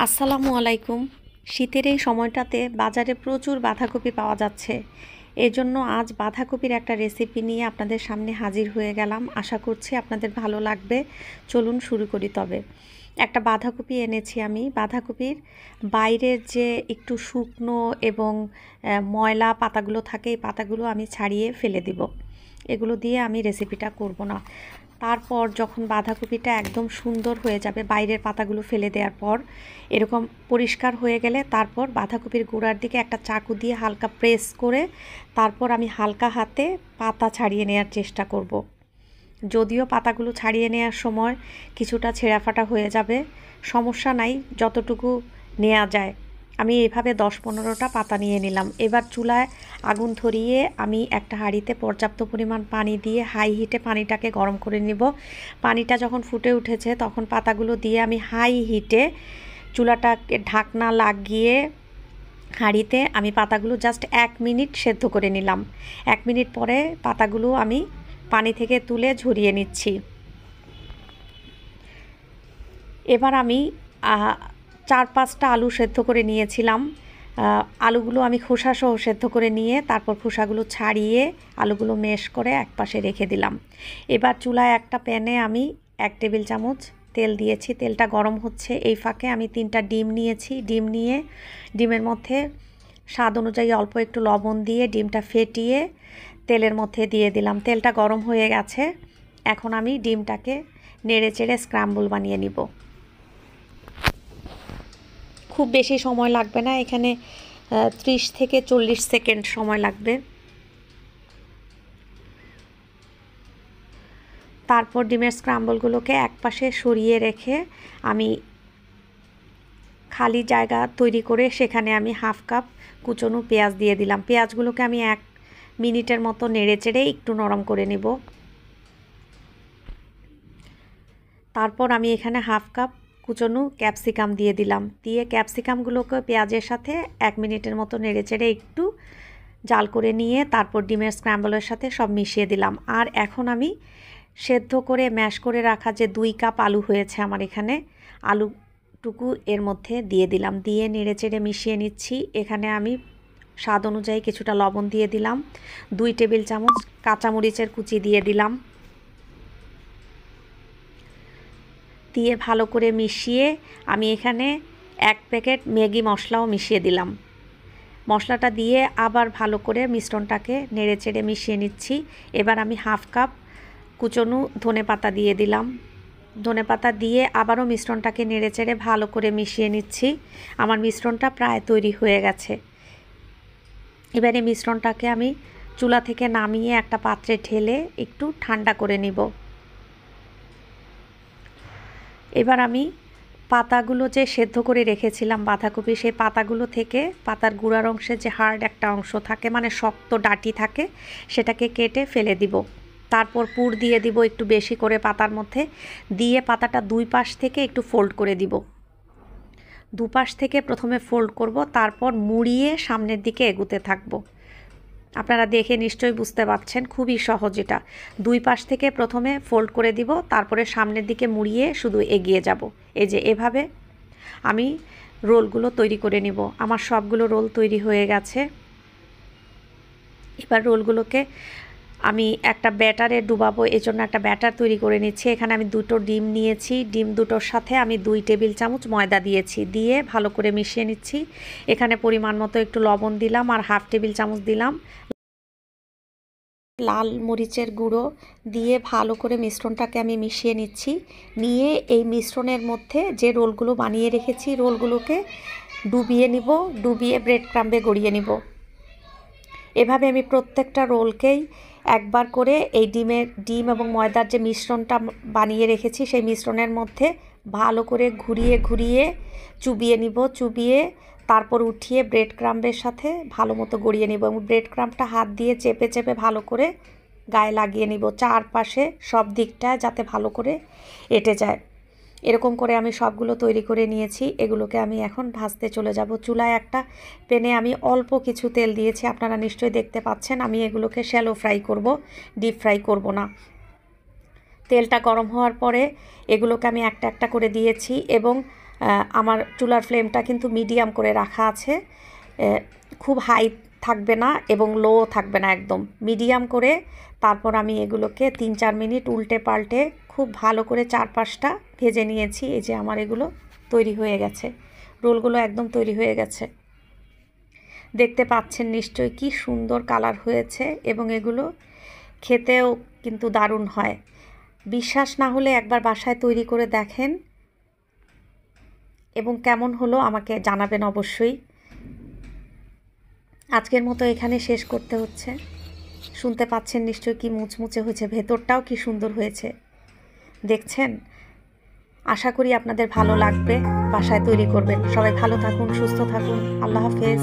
আসসালামু আলাইকুম। শীতের এই সময়টাতে বাজারে প্রচুর বাঁধাকপি পাওয়া যাচ্ছে। এজন্য আজ বাঁধাকপির একটা রেসিপি নিয়ে আপনাদের সামনে হাজির হয়ে গেলাম। আশা করছি আপনাদের ভালো লাগবে। চলুন শুরু করি তবে। একটা বাঁধাকপি এনেছি আমি। বাঁধাকপির বাইরের যে একটু শুকনো এবং ময়লা পাতাগুলো থাকে, এই পাতাগুলো আমি ছাড়িয়ে ফেলে দিব। এগুলো দিয়ে আমি রেসিপিটা করব না। তারপর যখন বাঁধাকপিটা একদম সুন্দর হয়ে যাবে, বাইরের পাতাগুলো ফেলে দেওয়ার পর এরকম পরিষ্কার হয়ে গেলে তারপর বাঁধাকপির গোড়ার দিকে একটা চাকু দিয়ে হালকা প্রেস করে তারপর আমি হালকা হাতে পাতা ছাড়িয়ে নেওয়ার চেষ্টা করব। যদিও পাতাগুলো ছাড়িয়ে নেওয়ার সময় কিছুটা ছেঁড়াফাটা হয়ে যাবে, সমস্যা নাই, যতটুকু নেওয়া যায়। আমি এভাবে 10-15টা পাতা নিয়ে নিলাম। এবার চুলায় আগুন ধরিয়ে আমি একটা হাঁড়িতে পর্যাপ্ত পরিমাণ পানি দিয়ে হাই হিটে পানিটাকে গরম করে নিব। পানিটা যখন ফুটে উঠেছে তখন পাতাগুলো দিয়ে আমি হাই হিটে চুলাটাকে ঢাকনা লাগিয়ে হাঁড়িতে আমি পাতাগুলো জাস্ট 1 মিনিট সেদ্ধ করে নিলাম। 1 মিনিট পরে পাতাগুলো আমি পানি থেকে তুলে ঝরিয়ে নিচ্ছি। এবার আমি 4-5টা আলু সেদ্ধ করে নিয়েছিলাম। আলুগুলো আমি খোসাসহ সেদ্ধ করে নিয়ে তারপর খোসাগুলো ছাড়িয়ে আলুগুলো ম্যাশ করে একপাশে রেখে দিলাম। এবার চুলায় একটা প্যানে আমি 1 টেবিল চামচ তেল দিয়েছি। তেলটা গরম হচ্ছে, এই ফাঁকে আমি 3টা ডিম নিয়েছি। ডিম নিয়ে ডিমের মধ্যে স্বাদ অনুযায়ী অল্প একটু লবণ দিয়ে ডিমটা ফেটিয়ে তেলের মধ্যে দিয়ে দিলাম। তেলটা গরম হয়ে গেছে, এখন আমি ডিমটাকে নেড়ে চেড়ে স্ক্রাম্বল বানিয়ে নিব। খুব বেশি সময় লাগবে না, এখানে 30 থেকে 40 সেকেন্ড সময় লাগবে। তারপর ডিমের স্ক্রাম্বলগুলোকে একপাশে সরিয়ে রেখে আমি খালি জায়গা তৈরি করে সেখানে আমি 1/2 কাপ কুচনো পেঁয়াজ দিয়ে দিলাম। পেঁয়াজগুলোকে আমি 1 মিনিটের মতো নেড়ে চেড়ে একটু নরম করে নেব। তারপর আমি এখানে 1/2 কাপ কুচনো ক্যাপসিকাম দিয়ে দিলাম। দিয়ে ক্যাপসিকামগুলোকে পেঁয়াজের সাথে 1 মিনিটের মতো নেড়ে চেড়ে একটু জাল করে নিয়ে তারপর ডিমের স্ক্র্যাম্বলের সাথে সব মিশিয়ে দিলাম। আর এখন আমি সেদ্ধ করে ম্যাশ করে রাখা যে 2 কাপ আলু হয়েছে আমার এখানে, আলুটুকু এর মধ্যে দিয়ে দিলাম। দিয়ে নেড়ে চেড়ে মিশিয়ে নিচ্ছি। এখানে আমি স্বাদ অনুযায়ী কিছুটা লবণ দিয়ে দিলাম। 2 টেবিল চামচ কাঁচামরিচের কুচি দিয়ে দিলাম। দিয়ে ভালো করে মিশিয়ে আমি এখানে 1 প্যাকেট ম্যাগি মশলাও মিশিয়ে দিলাম। মশলাটা দিয়ে আবার ভালো করে মিশ্রণটাকে নেড়েচেড়ে মিশিয়ে নিচ্ছি। এবার আমি 1/2 কাপ কুচনো ধনেপাতা দিয়ে দিলাম। ধনেপাতা দিয়ে আবারও মিশ্রণটাকে নেড়েচেড়ে ভালো করে মিশিয়ে নিচ্ছি। আমার মিশ্রণটা প্রায় তৈরি হয়ে গেছে। এবারে মিশ্রণটাকে আমি চুলা থেকে নামিয়ে একটা পাত্রে ঢেলে একটু ঠান্ডা করে নিব। এবার আমি পাতাগুলো যে সেদ্ধ করে রেখেছিলাম বাঁধাকপি, সেই পাতাগুলো থেকে পাতার গুঁড়ার অংশে যে হার্ড একটা অংশ থাকে, মানে শক্ত ডাঁটি থাকে, সেটাকে কেটে ফেলে দিব। তারপর পুর দিয়ে দিব একটু বেশি করে পাতার মধ্যে, দিয়ে পাতাটা 2 পাশ থেকে একটু ফোল্ড করে দিব। দুপাশ থেকে প্রথমে ফোল্ড করব, তারপর মুড়িয়ে সামনের দিকে এগোতে থাকবো। আপনারা দেখে নিশ্চয়ই বুঝতে পারছেন, খুবই সহজ এটা। 2 পাশ থেকে প্রথমে ফোল্ড করে দিব, তারপরে সামনের দিকে মুড়িয়ে শুধু এগিয়ে যাব। এই যে এভাবে আমি রোলগুলো তৈরি করে নিব। আমার সবগুলো রোল তৈরি হয়ে গেছে। এবার রোলগুলোকে আমি একটা ব্যাটারে ডুবাবো, এজন্য একটা ব্যাটার তৈরি করে নিচ্ছি। এখানে আমি 2টো ডিম নিয়েছি। ডিম দুটোর সাথে আমি 2 টেবিল চামচ ময়দা দিয়েছি। দিয়ে ভালো করে মিশিয়ে নিচ্ছি। এখানে পরিমাণ মতো একটু লবণ দিলাম আর 1/2 টেবিল চামচ দিলাম লাল মরিচের গুঁড়ো। দিয়ে ভালো করে মিশ্রণটাকে আমি মিশিয়ে নিচ্ছি। নিয়ে এই মিশ্রণের মধ্যে যে রোলগুলো বানিয়ে রেখেছি, রোলগুলোকে ডুবিয়ে নিব, ডুবিয়ে ব্রেড ক্রাম্বে গড়িয়ে নিব। এভাবে আমি প্রত্যেকটা রোলকেই একবার করে এই ডিম এবং ময়দার যে মিশ্রণটা বানিয়ে রেখেছি সেই মিশ্রণের মধ্যে ভালো করে ঘুরিয়ে ঘুরিয়ে চুবিয়ে নিব। চুবিয়ে তারপর উঠিয়ে ব্রেড ক্রাম্বের সাথে ভালো মতো গড়িয়ে নিব এবং ব্রেড ক্রাম্বটা হাত দিয়ে চেপে চেপে ভালো করে গায়ে লাগিয়ে নিব, চারপাশে সব দিকটায় যাতে ভালো করে এঁটে যায়। এরকম করে আমি সবগুলো তৈরি করে নিয়েছি। এগুলোকে আমি এখন ভাজতে চলে যাব। চুলায় একটা প্যানে আমি অল্প কিছু তেল দিয়েছি, আপনারা নিশ্চয়ই দেখতে পাচ্ছেন। আমি এগুলোকে শ্যালো ফ্রাই করব, ডিপ ফ্রাই করব না। তেলটা গরম হওয়ার পরে এগুলোকে আমি একটা একটা করে দিয়েছি এবং আমার চুলার ফ্লেমটা কিন্তু মিডিয়াম করে রাখা আছে, খুব হাই থাকবে না এবং লো থাকবে না, একদম মিডিয়াম করে। তারপর আমি এগুলোকে 3-4 মিনিট উল্টে পাল্টে খুব ভালো করে 4-5টা ভেজে নিয়েছি। এই যে আমার এগুলো তৈরি হয়ে গেছে, রোলগুলো একদম তৈরি হয়ে গেছে। দেখতে পাচ্ছেন নিশ্চয়ই কি সুন্দর কালার হয়েছে, এবং এগুলো খেতেও কিন্তু দারুণ হয়। বিশ্বাস না হলে একবার বাসায় তৈরি করে দেখেন এবং কেমন হলো আমাকে জানাবেন অবশ্যই। আজকের মতো এখানে শেষ করতে হচ্ছে। শুনতে পাচ্ছেন নিশ্চয়ই কি মুচমুচে হয়েছে, ভেতরটাও কি সুন্দর হয়েছে দেখছেন। আশা করি আপনাদের ভালো লাগবে, বাসায় তৈরি করবেন। সবাই ভালো থাকুন, সুস্থ থাকুন। আল্লাহ হাফেজ।